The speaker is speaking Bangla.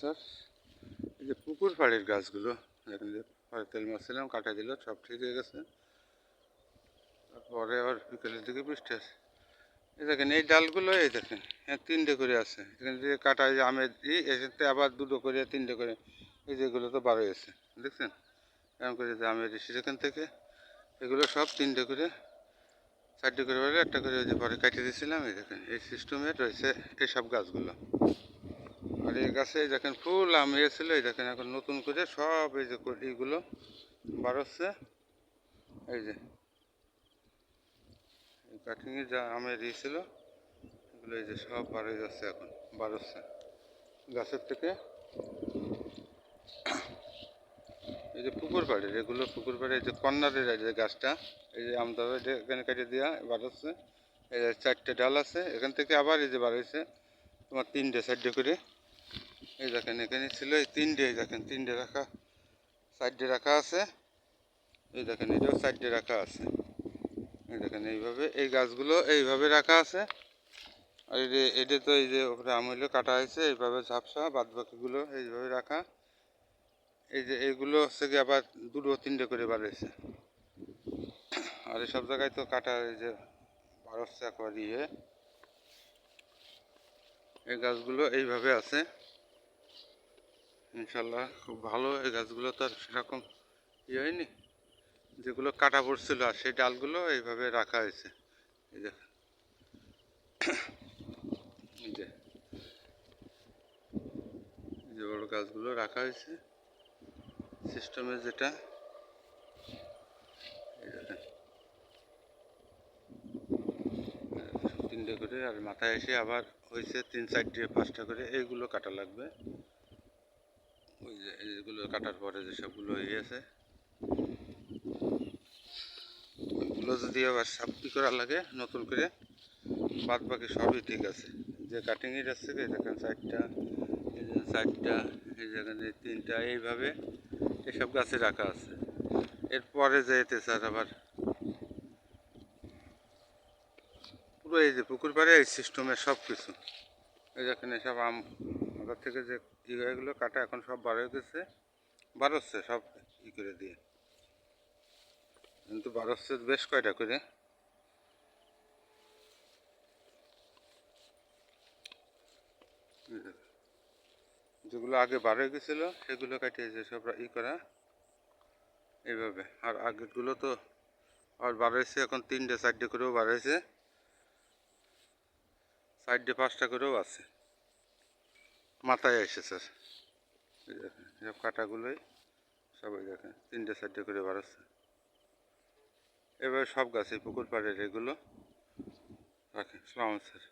স্যার। এই যে পুকুর পাড়ের গাছগুলো এখানে যে তেল মারছিলাম কাটা দিল, সব ঠিক হয়ে গেছে। তারপরে আবার বিকেলের দিকে বৃষ্টি আছে। এই দেখেন এই ডালগুলো, এই দেখেন হ্যাঁ 3টে করে আছে এখানে যে কাটা, এই যে আমের এসে আবার 2টো করে 3টে করে, এই যেগুলো তো 12 হয়েছে দেখছেন, এরকম করে যে আমের সেখান থেকে এগুলো সব 3টে করে 4টে করে বলে একটা করে যে পরে কাটিয়ে দিয়েছিলাম। এই দেখেন এই সিস্টেমে রয়েছে এইসব গাছগুলো। আর এই গাছে দেখেন ফুল আম হয়েছিল, এই দেখেন এখন নতুন করে সব এই যে এইগুলো বার হচ্ছে। এই যে কাটিংয়ে যা আমের ছিল এগুলো এই যে সব বার হয়ে যাচ্ছে, এখন বার হচ্ছে গাছের থেকে। এই যে পুকুর পাড়ের এগুলো, পুকুর পাড়ে এই যে কর্নারের এই যে গাছটা, এই যে আমদাবা এখানে কেটে দেওয়া বার হচ্ছে। এই যে 4টে ডাল আছে এখান থেকে, আবার এই যে বার হয়েছে তোমার 3টে 4টে করে। এই দেখেন এখানে ছিল এই 3টে, এই দেখেন 3টে রাখা, 4টে রাখা আছে। এই দেখেন এটাও 4টে রাখা আছে। এই দেখেন এইভাবে এই গাছগুলো এইভাবে রাখা আছে। আর এই যে এটা তো এই যে ওপরে আম হইলো কাটা হয়েছে এইভাবে ঝাপসা, বাদ বাকিগুলো এইভাবে রাখা। এই যে এইগুলো হচ্ছে কি আবার 2টো 3টে করে বার হয়েছে। আর এই সব জায়গায় তো কাটা, এই যে বার হচ্ছে একবার এই গাছগুলো এইভাবে আছে। ইনশাল্লাহ খুব ভালো। এই গাছগুলো তো আর সেরকম হয়নি, যেগুলো কাটা পড়ছিল, আর সেই ডালগুলো এইভাবে রাখা হয়েছে। এই যে এই যে বড় গাছগুলো রাখা হয়েছে সিস্টেমে, যেটা এই দেখেন 3টে করে। আর মাথায় এসে আবার হয়েছে 3 4টে 5টা করে, এইগুলো কাটা লাগবে। ওই যে এইগুলো কাটার পরে যে সবগুলো হয়েছে ওইগুলো যদি আবার সাফি করা লাগে নতুন করে, বাদ বাকি সবই ঠিক আছে। যে কাটিংয়ের আছে দেখেন 4টা, এই যে 4টা, এই যেখানে 3টা, এইভাবে এসব গাছে রাখা আছে। এরপরে যেতে স্যার আবার পুরো এই যে পুকুর পাড়ে এই সিস্টেমের সব কিছু। এই যেখানে সব আম আগের থেকে যে এগুলো কাটা এখন সব বার হয়ে গেছে, বার হচ্ছে সব করে দিয়ে, কিন্তু বার হচ্ছে বেশ কয়টা করে। যেগুলো আগে বার হয়ে গেছিলো সেগুলো কাটিয়ে যে সব করা এইভাবে। আর আগেরগুলো তো আর বার হয়েছে, এখন 3টে 4টে করেও বার হয়েছে, 4টে 5টা করেও আছে মাথায় এসে স্যার। এই দেখেন সব কাটাগুলোই সবাই দেখেন 3টে 4টে করে বার হচ্ছে। এভাবে সব গাছে পুকুর পাড়ের এগুলো রাখেন। সালাম স্যার।